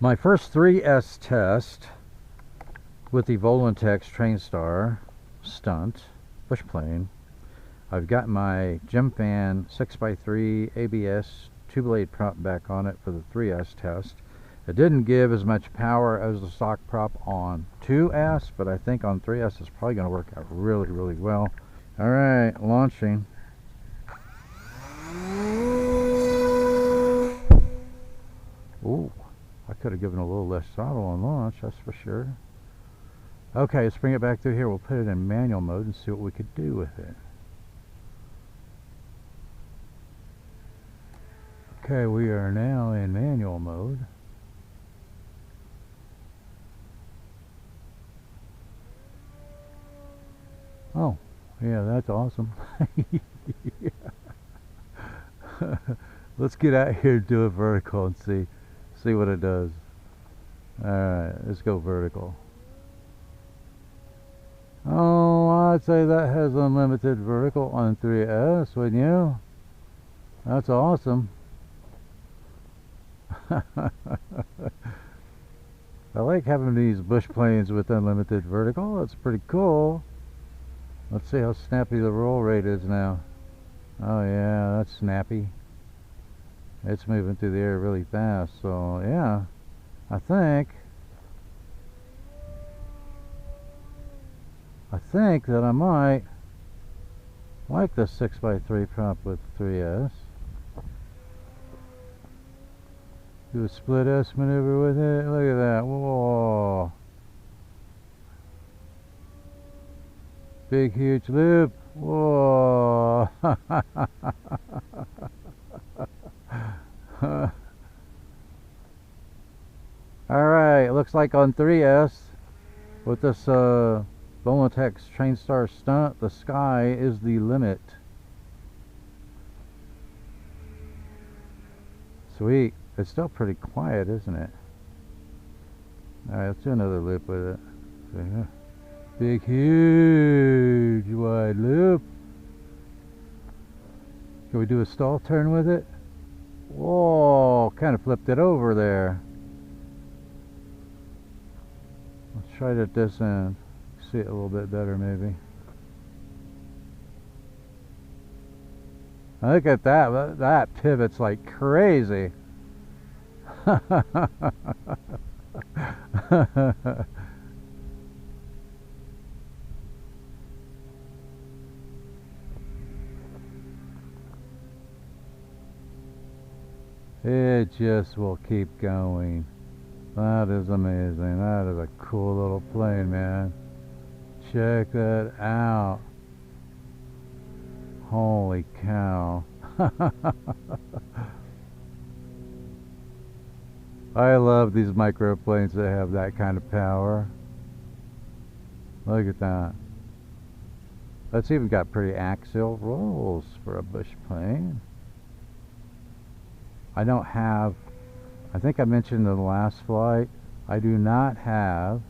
My first 3S test with the Volantex Trainstar Stunt bush plane. I've got my Gymphan 6x3 ABS 2-blade prop back on it for the 3S test. It didn't give as much power as the stock prop on 2S, but I think on 3S it's probably going to work out really, really well. Alright, launching. Ooh, I could have given a little less throttle on launch, that's for sure. Okay, let's bring it back through here. We'll put it in manual mode and see what we could do with it. Okay, we are now in manual mode. Oh, yeah, that's awesome. Let's get out here and do a vertical and see what it does. Alright, let's go vertical. Oh, I'd say that has unlimited vertical on 3S, wouldn't you? That's awesome. I like having these bush planes with unlimited vertical. That's pretty cool. Let's see how snappy the roll rate is now. Oh yeah, that's snappy. It's moving through the air really fast. So yeah, I think that I might like the 6x3 prop with 3S. Do a split S maneuver with it. Look at that. Whoa. Big huge loop. Whoa. Alright, looks like on 3S with this Volantex Trainstar Stunt, the sky is the limit. Sweet. It's still pretty quiet, isn't it? Alright, let's do another loop with it. So, big, huge, wide loop. Can we do a stall turn with it? Whoa, kind of flipped it over there. Let's try it at this end. See it a little bit better, maybe. Look at that. That pivots like crazy. It just will keep going. That is amazing. That is a cool little plane, man. Check that out. Holy cow. I love these microplanes that have that kind of power. Look at that. That's even got pretty axial rolls for a bush plane. I don't have, I think I mentioned in the last flight, I do not have,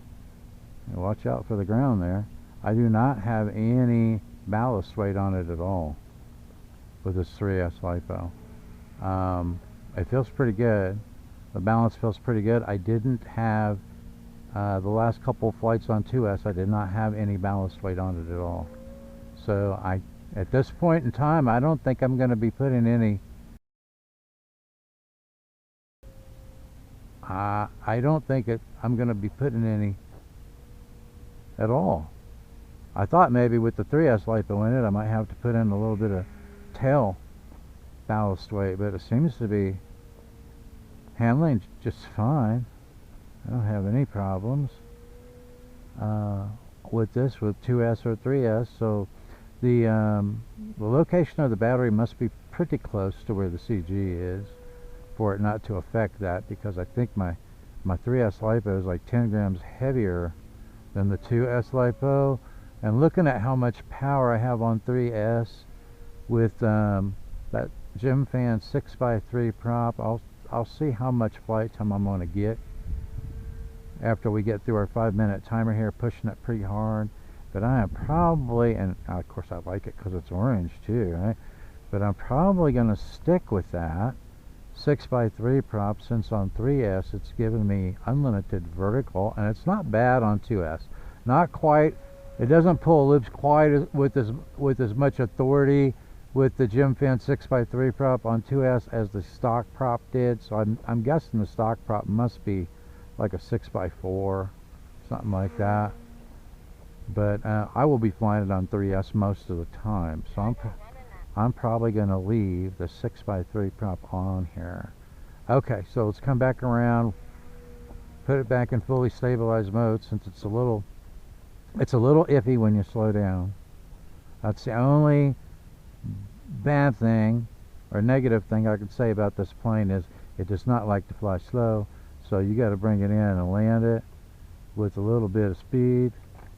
watch out for the ground there, I do not have any ballast weight on it at all with this 3S LiPo. It feels pretty good. The balance feels pretty good. I didn't have, the last couple of flights on 2S, I did not have any ballast weight on it at all. So at this point in time, I don't think I'm going to be putting any, I don't think I'm going to be putting any at all. I thought maybe with the 3S LiPo in it, I might have to put in a little bit of tail ballast weight, but it seems to be handling just fine. I don't have any problems with this, with 2S or 3S. So the location of the battery must be pretty close to where the CG is for it not to affect that, because I think my 3S LiPo is like 10 grams heavier than the 2S LiPo. And looking at how much power I have on 3S with that Gymphan 6x3 prop, I'll see how much flight time I'm going to get after we get through our 5-minute timer here, pushing it pretty hard. But I am probably, and of course I like it because it's orange too, right? But I'm probably going to stick with that 6x3 prop, since on 3S it's giving me unlimited vertical, and it's not bad on 2S. Not quite, it doesn't pull loops quite with as much authority with the Jim Fan 6x3 prop on 2S as the stock prop did. So I'm guessing the stock prop must be like a 6x4, something like that. But I will be flying it on 3S most of the time, so I'm probably going to leave the 6x3 prop on here. Okay, so let's come back around, put it back in fully stabilized mode, since it's a little iffy when you slow down. That's the only bad thing or negative thing I could say about this plane, is it does not like to fly slow, so you got to bring it in and land it with a little bit of speed.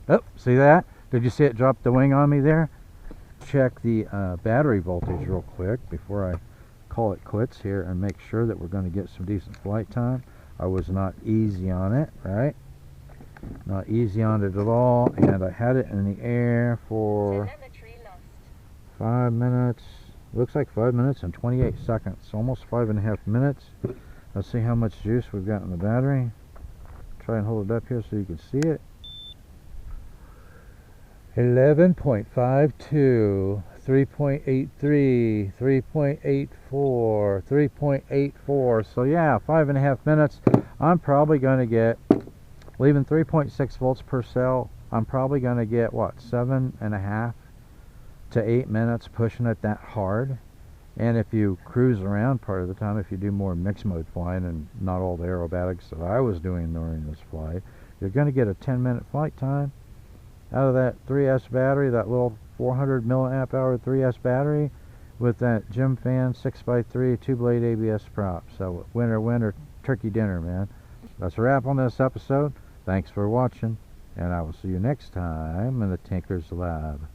Oh, see that? Did you see it drop the wing on me there? Check the battery voltage real quick before I call it quits here and make sure that we're going to get some decent flight time. I was not easy on it, right? Not easy on it at all, and I had it in the air for 5 minutes. Looks like 5 minutes and 28 seconds, almost 5.5 minutes. Let's see how much juice we've got in the battery. Try and hold it up here so you can see it. 11.52, 3.83, 3.84, 3.84. So yeah, 5.5 minutes. I'm probably going to get, leaving 3.6 volts per cell, I'm probably going to get, what, 7.5 to 8 minutes pushing it that hard. And if you cruise around part of the time, if you do more mixed mode flying and not all the aerobatics that I was doing during this flight, you're going to get a 10-minute flight time out of that 3S battery, that little 400 milliamp hour 3S battery, with that Jim Fan 6x3 two-blade ABS prop. So winner, winner, turkey dinner, man. That's a wrap on this episode. Thanks for watching, and I will see you next time in the Tinkerz Lab.